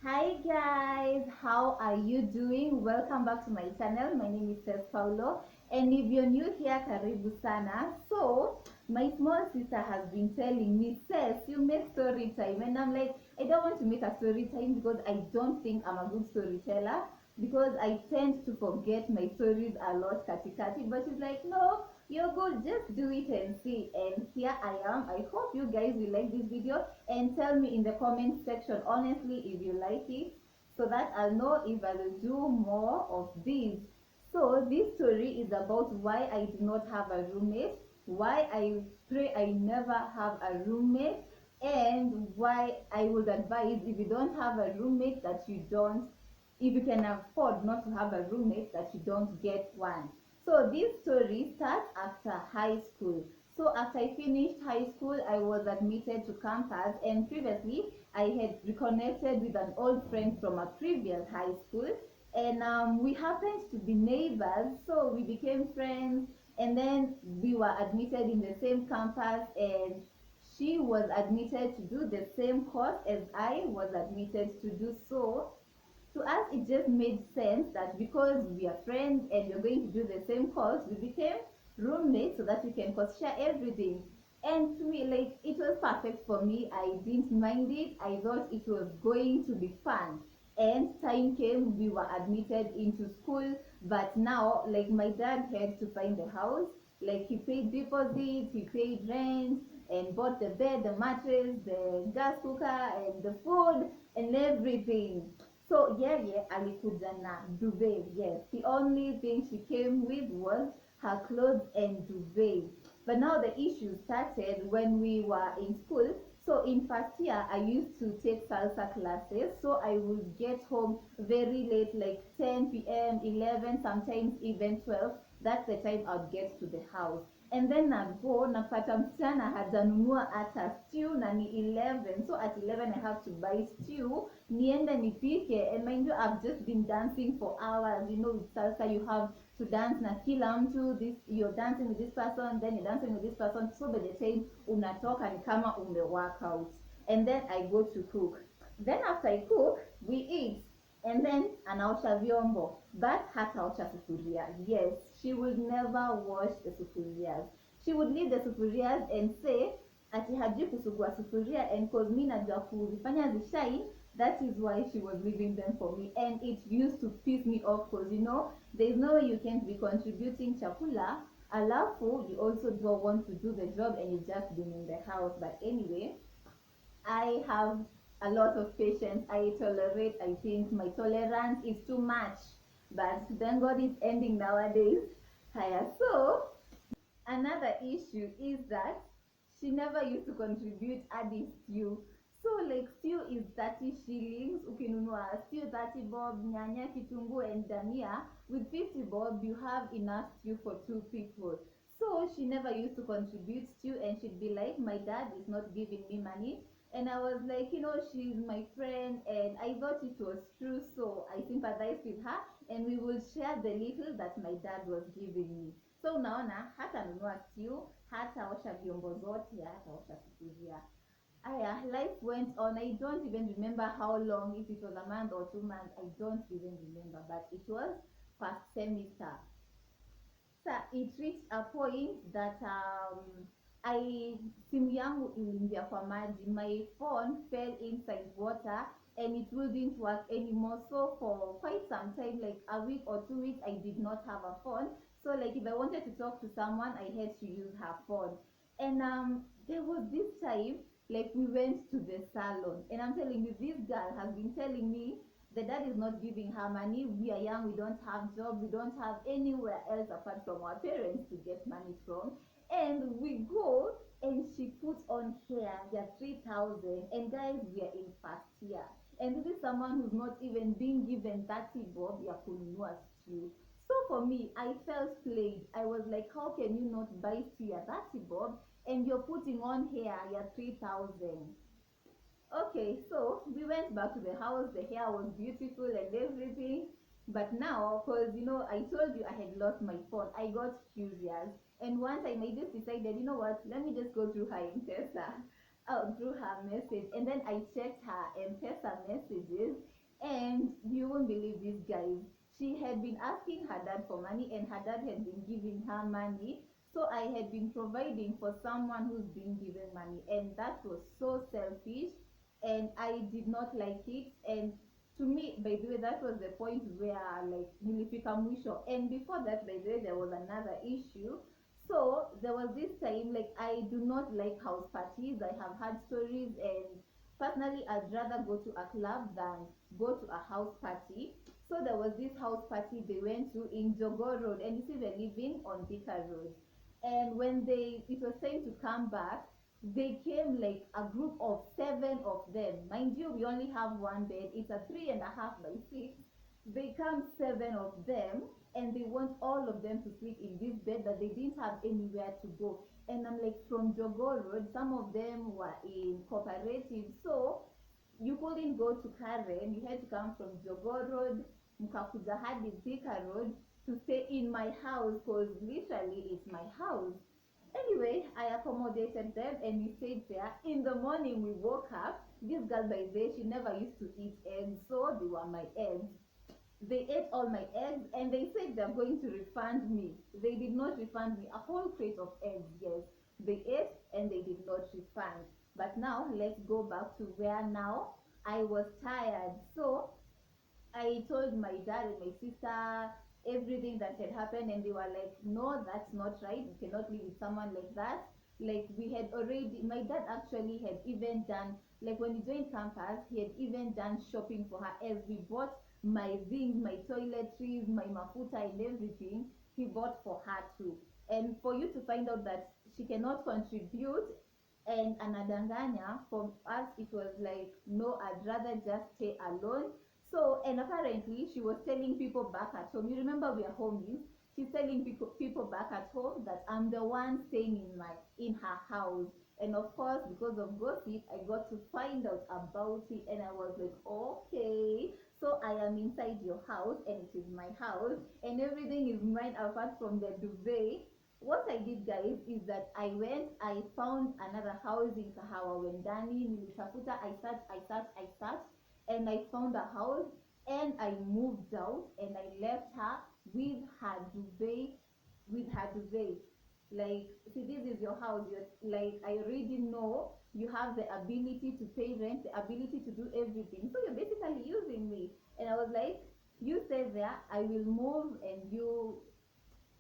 Hi guys, how are you doing? Welcome back to my channel. My name is Tess Paulo, and if you're new here, karibu sana. So, my small sister has been telling me, Tess, you make story time, and I'm like, I don't want to make a story time because I don't think I'm a good storyteller because I tend to forget my stories a lot, kati. But she's like, no, you're good, just do it and see. And here I am. I hope you guys will like this video and tell me in the comment section honestly if you like it so that I'll know if I will do more of these. So this story is about why I do not have a roommate, why I pray I never have a roommate, and why I would advise if you don't have a roommate that you don't, if you can afford not to have a roommate, that you don't get one. So this story starts after high school. So after I finished high school, I was admitted to campus, and previously I had reconnected with an old friend from a previous high school, and we happened to be neighbors, so we became friends, and then we were admitted in the same campus, and she was admitted to do the same course as I was admitted to do. So to us it just made sense that because we are friends and we're going to do the same course, we became roommates so that we can course share everything. And to me, like, it was perfect for me. I didn't mind it. I thought it was going to be fun. And time came, we were admitted into school. But now, like, my dad had to find the house. Like, he paid deposit, he paid rent, and bought the bed, the mattress, the gas cooker, and the food, and everything. So yeah, alikuja na duvet. Yes, the only thing she came with was her clothes and duvet. But now the issue started when we were in school. So in first year, I used to take salsa classes. So I would get home very late, like 10 p.m., 11, sometimes even 12. That's the time I'd get to the house. And then nago napata msichana hajanunua hata stew na ni 11. So at 11 I have to buy stew niende nipike. And mind you, I've just been dancing for hours. You know, with salsa you have to dance na kila mtu. This, you're dancing with this person, then you're dancing with this person. So by the time unatoka ni kama ume work out. And then I go to cook. Then after I cook, we eat. And then anaosha vyombo, but hataosha sufuria. Yes, she would never wash the sufurias. She would leave the sufurias and say ati hajui kusugua sufuria, and cause mi najua kuzifanya zishine, that is why she was leaving them for me. And it used to piss me off because, you know, there's no way you can't be contributing chakula alafu you also don't want to do the job and you've just been in the house. But anyway, I have a lot of patience. I tolerate. I think my tolerance is too much. But thank God it's ending nowadays. Higher. So another issue is that she never used to contribute adding stew. So like stew is 30 shillings. Ukinunua stew 30 bob, nyanya, kitungu and dania. With 50 bob, you have enough stew for 2 people. So she never used to contribute stew, and she'd be like, my dad is not giving me money. And I was like, you know, she's my friend, and I thought it was true, so I sympathized with her, and we would share the little that my dad was giving me. So unaona, hata nunua stew, hata osha vyombo zote, hata osha sufuria. Aya, life went on. I don't even remember how long, if it was a month or 2 months, I don't even remember, but it was first semester. So it reached a point that I simu yangu iliingia kwa maji. My phone fell inside water and it wouldn't work anymore. So for quite some time, like a week or 2 weeks, I did not have a phone. So like if I wanted to talk to someone, I had to use her phone. And there was this time, like we went to the salon, and I'm telling you, this girl has been telling me the dad is not giving her money. We are young, we don't have job, we don't have anywhere else apart from our parents to get money from. And we go and she puts on hair, they're 3,000, and guys, we are in first year. And this is someone who's not even being given 30 bob ya kununua stew. So for me, I felt played. I was like, how can you not buy stew at 30 bob and you're putting on hair, you're 3,000? Okay, so we went back to the house. The hair was beautiful and everything. But now, because you know, I told you I had lost my phone, I got curious. And one time I just decided, you know what, let me just go through her M-Pesa, through her message. And then I checked her M-Pesa messages. And you won't believe this, guys. She had been asking her dad for money, and her dad had been giving her money. So I had been providing for someone who's been given money, and that was so selfish, and I did not like it. And to me, by the way, that was the point where like nilifika mwisho. And before that, by the way, there was another issue. So there was this time, like, I do not like house parties. I have had stories, and personally I'd rather go to a club than go to a house party. So there was this house party they went to in Jogo Road, and you see we're living on Thika Road. And when it was time to come back, they came like a group of 7 of them. Mind you, we only have one bed. It's a 3.5 by 6. They come 7 of them, and they want all of them to sleep in this bed that they didn't have anywhere to go. And I'm like, from Jogo Road, some of them were in cooperative, so you couldn't go to Karen. You had to come from Jogo Road, mkakuja hadi Thika Road to stay in my house, because literally it's my house. Anyway, I accommodated them, and we stayed there. In the morning, we woke up. This girl, by the way, she never used to eat eggs, so they were my eggs. They ate all my eggs, and they said they're going to refund me. They did not refund me. A whole crate of eggs, yes. They ate and they did not refund. But now let's go back to where now I was tired. So I told my dad and my sister everything that had happened, and they were like, no, that's not right. You cannot live with someone like that. Like, we had already, my dad actually had even done, like, when he joined campus, he had even done shopping for her, as we bought my things, my toiletries, my mafuta, and everything. He bought for her too. And for you to find out that she cannot contribute and anadanganya, for us it was like, no, I'd rather just stay alone. So, and apparently she was telling people back at home, you remember we are homies, she's telling people back at home that I'm the one staying in her house. And of course, because of gossip, I got to find out about it, and I was like, okay, so I am inside your house, and it is my house, and everything is mine apart from the duvet. What I did, guys, is that I found another house in Kahawa Wendani, nilitafuta, I searched, and I found a house, and I moved out, and I left her with her duvet, Like, see, this is your house. You're like, I already know you have the ability to pay rent, the ability to do everything. So you're basically using me. And I was like, you stay there, I will move, and you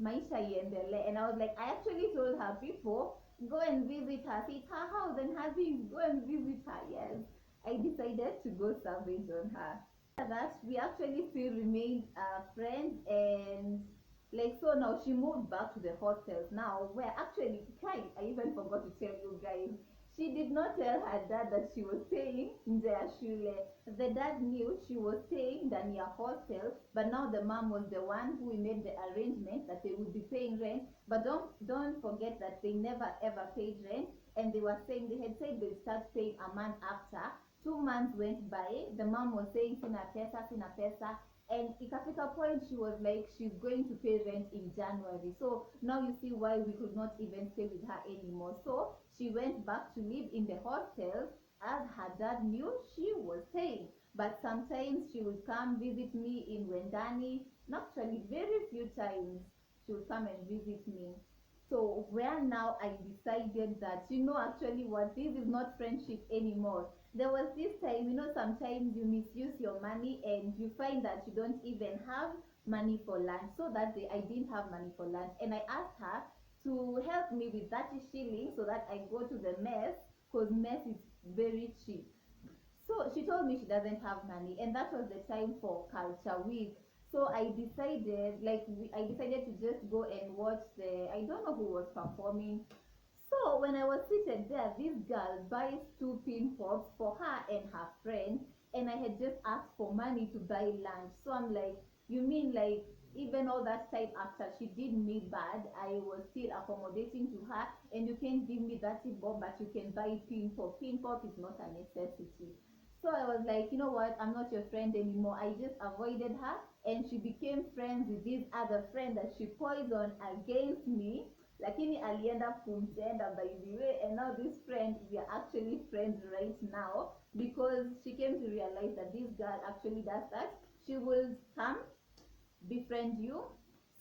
maisha iendelee. And I was like, I actually told her, people, go and visit her. See, it's her house and her things. Go and visit her. Yes, I decided to go savage on her. After that, we actually still remained friends, and like, so now she moved back to the hostels now, where actually, kind, I even forgot to tell you guys, she did not tell her dad that she was staying in their shule. The dad knew she was staying in their hostel, but now the mom was the one who made the arrangement that they would be paying rent. But don't forget that they never ever paid rent, and they had said they'd start paying a month after. 2 months went by. The mom was saying sina pesa, and ikafika point she was like, she's going to pay rent in January. So now you see why we could not even stay with her anymore. So she went back to live in the hostel, as her dad knew she was staying. But sometimes she would come visit me in Wendani. Actually, very few times she would come and visit me. So where now I decided that, actually what, this is not friendship anymore. There was this time, sometimes you misuse your money, and you find that you don't even have money for lunch. So that day I didn't have money for lunch, and I asked her to help me with 30 shillings so that I go to the mess, because mess is very cheap. So she told me she doesn't have money, and that was the time for Culture Week. So I decided to just go and watch I don't know who was performing. So when I was seated there, this girl buys 2 pin pops for her and her friend, and I had just asked for money to buy lunch. So I'm like, you mean, like, even all that time after she did me bad, I was still accommodating to her, and you can't give me that bob, but you can buy pin pop. Pin pop is not a necessity. So I was like, you know what? I'm not your friend anymore. I just avoided her, and she became friends with this other friend that she poisoned against me. lakini alienda kumtenda by the way, and now this friend, we are actually friends right now because she came to realize that this girl actually does that. She will come befriend you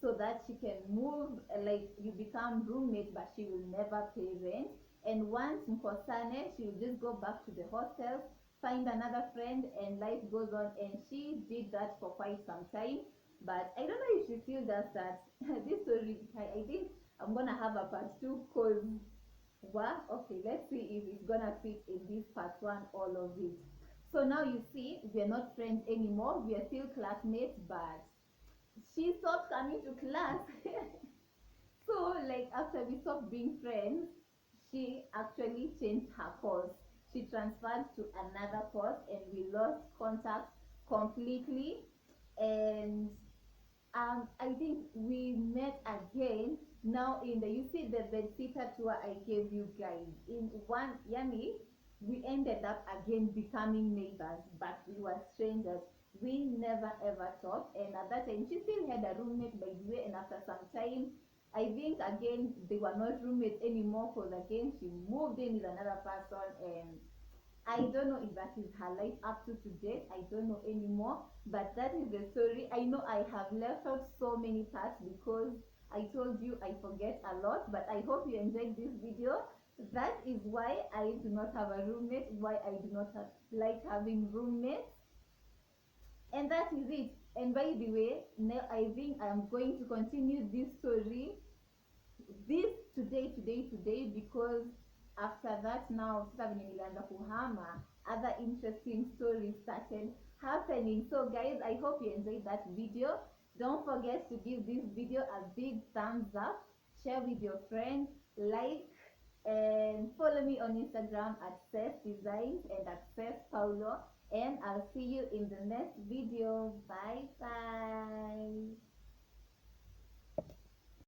so that she can move, like you become roommate, but she will never pay rent. And once mkosane, she will just go back to the hostel, find another friend, and life goes on. And she did that for quite some time, but I don't know if she still does that. This story, I think I'm gonna have a part two, cause well, okay, let's see if it's gonna fit in this part one, all of it. So now you see, we are not friends anymore. We are still classmates, but she stopped coming to class. So, like, after we stopped being friends, she actually changed her course. She transferred to another course, and we lost contact completely. And I think we met again now in the, you see the bedsitter tour I gave you guys in one, Yummy, we ended up again becoming neighbors, but we were strangers. We never ever talked, and at that time she still had a roommate by the way, and after some time I think again they were not roommates anymore because again she moved in with another person, and I don't know if that is her life up to today. I don't know anymore. But that is the story. I know I have left out so many parts because I told you I forget a lot. But I hope you enjoyed this video. That is why I do not have a roommate, why I do not have, like having roommates. And that is it. And by the way, now I think I'm going to continue this story this today because after that now sasa venye nilianza kuhama, other interesting stories started happening. So guys, I hope you enjoyed that video. Don't forget to give this video a big thumbs up, share with your friends, like, and follow me on Instagram at Cess Designs and at Cess Paulo, and I'll see you in the next video. Bye bye.